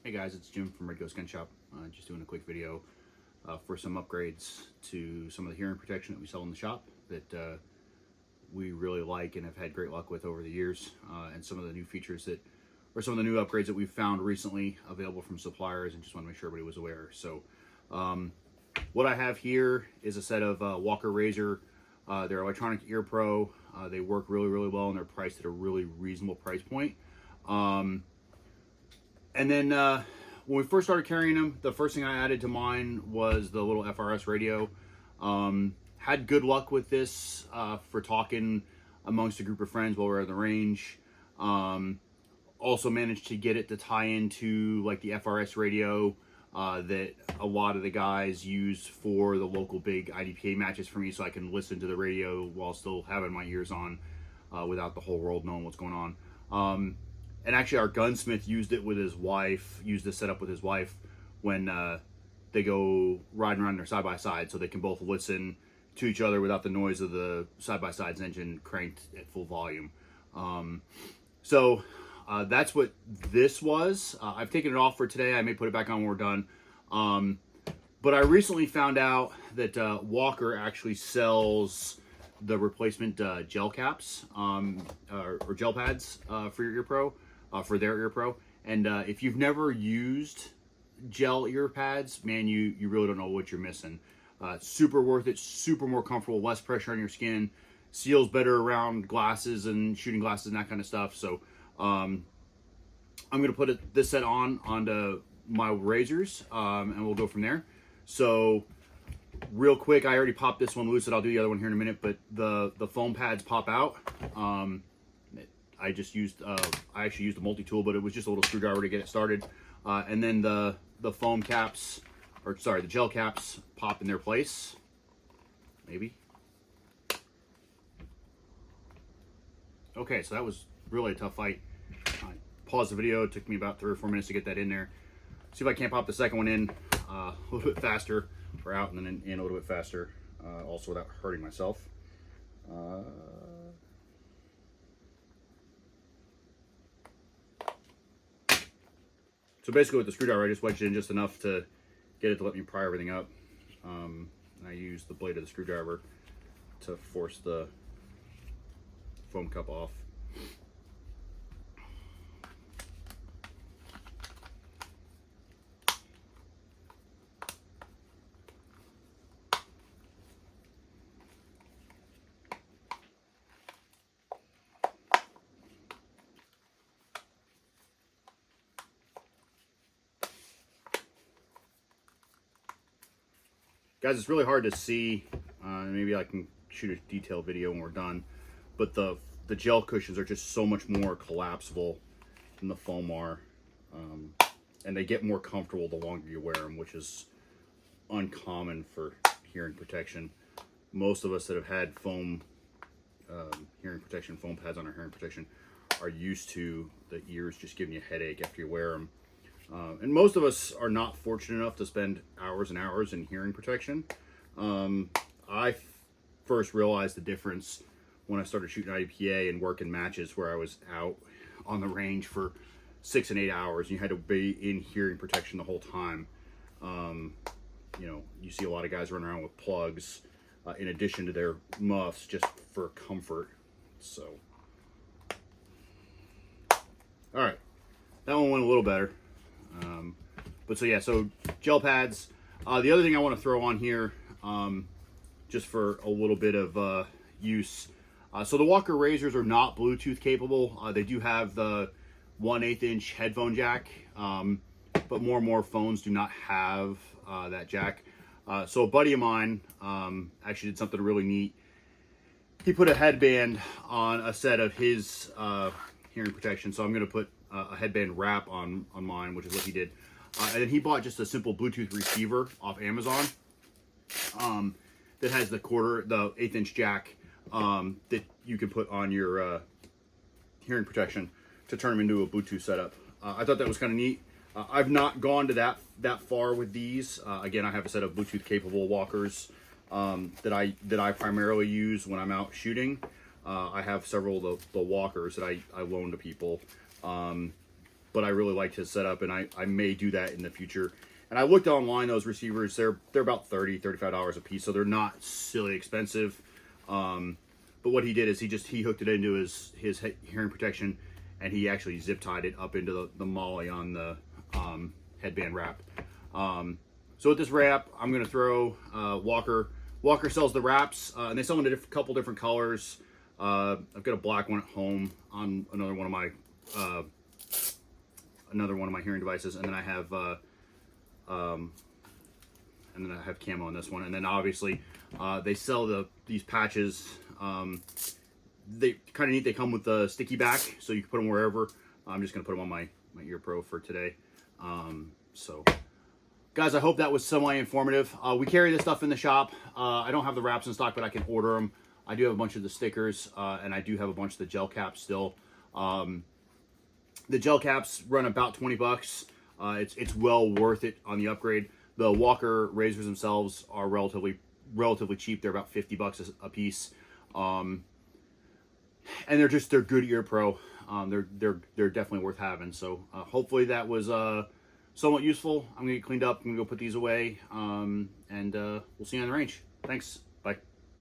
Hey guys, it's Jim from Red Ghost Gun Shop. Just doing a quick video for some upgrades to some of the hearing protection that we sell in the shop that we really like and have had great luck with over the years, and some of the new features that, or some of the new upgrades that we've found recently available from suppliers, and just want to make sure everybody was aware. So what I have here is a set of Walker Razor. They're electronic ear pro. They work really well, and they're priced at a really reasonable price point. And then when we first started carrying them, the first thing I added to mine was the little FRS radio. Had good luck with this for talking amongst a group of friends while we were at the range. Also managed to get it to tie into like the FRS radio that a lot of the guys use for the local big IDPA matches for me, so I can listen to the radio while still having my ears on without the whole world knowing what's going on. And actually our gunsmith used it with his wife, used this setup with his wife when they go riding around their side-by-side, so they can both listen to each other without the noise of the side-by-side's engine cranked at full volume. So that's what this was. I've taken it off for today. I may put it back on when we're done. But I recently found out that Walker actually sells the replacement gel caps or gel pads for your ear pro. For their ear pro, and if you've never used gel ear pads, man, you really don't know what you're missing. Super worth it, super more comfortable, less pressure on your skin, seals better around glasses and shooting glasses and that kind of stuff. So I'm gonna put this set onto my razors, and we'll go from there. So real quick, I already popped this one loose, and I'll do the other one here in a minute, but the foam pads pop out. I actually used a multi-tool, but it was just a little screwdriver to get it started. And then the foam caps, or sorry, the gel caps pop in their place. Maybe. Okay, so that was really a tough fight. I paused the video. It took me about 3 or 4 minutes to get that in there. See if I can't pop the second one in a little bit faster, or out and then in a little bit faster, also without hurting myself. So basically with the screwdriver, I just wedged it in just enough to get it to let me pry everything up. And I used the blade of the screwdriver to force the foam cup off. Guys, it's really hard to see. Maybe I can shoot a detailed video when we're done. But the gel cushions are just so much more collapsible than the foam are. And they get more comfortable the longer you wear them, which is uncommon for hearing protection. Most of us that have had foam hearing protection, foam pads on our hearing protection, are used to the ears just giving you a headache after you wear them. And most of us are not fortunate enough to spend hours and hours in hearing protection. I first realized the difference when I started shooting IDPA and working matches where I was out on the range for 6 and 8 hours. And you had to be in hearing protection the whole time. You know, you see a lot of guys running around with plugs in addition to their muffs just for comfort. So, all right, that one went a little better. But so yeah, so gel pads. The other thing I want to throw on here, just for a little bit of use. So the Walker Razors are not Bluetooth capable. They do have the 1/8 inch headphone jack, but more and more phones do not have that jack. So a buddy of mine actually did something really neat. He put a headband on a set of his hearing protection. So I'm going to put a headband wrap on mine, which is what he did. And then he bought just a simple Bluetooth receiver off Amazon that has the 1/8 inch jack that you can put on your hearing protection to turn them into a Bluetooth setup. I thought that was kind of neat. I've not gone to that far with these. Again, I have a set of Bluetooth capable Walkers that I primarily use when I'm out shooting. I have several of the Walkers that I loan to people. but I really liked his setup, and I may do that in the future. And I looked online; those receivers, they're about $35 a piece, so they're not silly expensive. But what he did is he hooked it into his hearing protection, and he actually zip tied it up into the MOLLE on the headband wrap. So with this wrap, I'm gonna throw Walker. Walker sells the wraps, and they sell them in a couple different colors. I've got a black one at home on another one of my hearing devices, and then I have camo on this one. And then obviously they sell these patches. They kind of neat. They come with a sticky back, so you can put them wherever. I'm just gonna put them on my Ear Pro for today. So guys, I hope that was semi-informative. We carry this stuff in the shop. I don't have the wraps in stock, but I can order them. I do have a bunch of the stickers, and I do have a bunch of the gel caps still. The gel caps run about 20 bucks. It's well worth it on the upgrade. The Walker razors themselves are relatively cheap. They're about 50 bucks a piece. And they're good Ear Pro. They're definitely worth having. So hopefully that was somewhat useful. I'm gonna get cleaned up. I'm gonna go put these away. And we'll see you on the range. Thanks.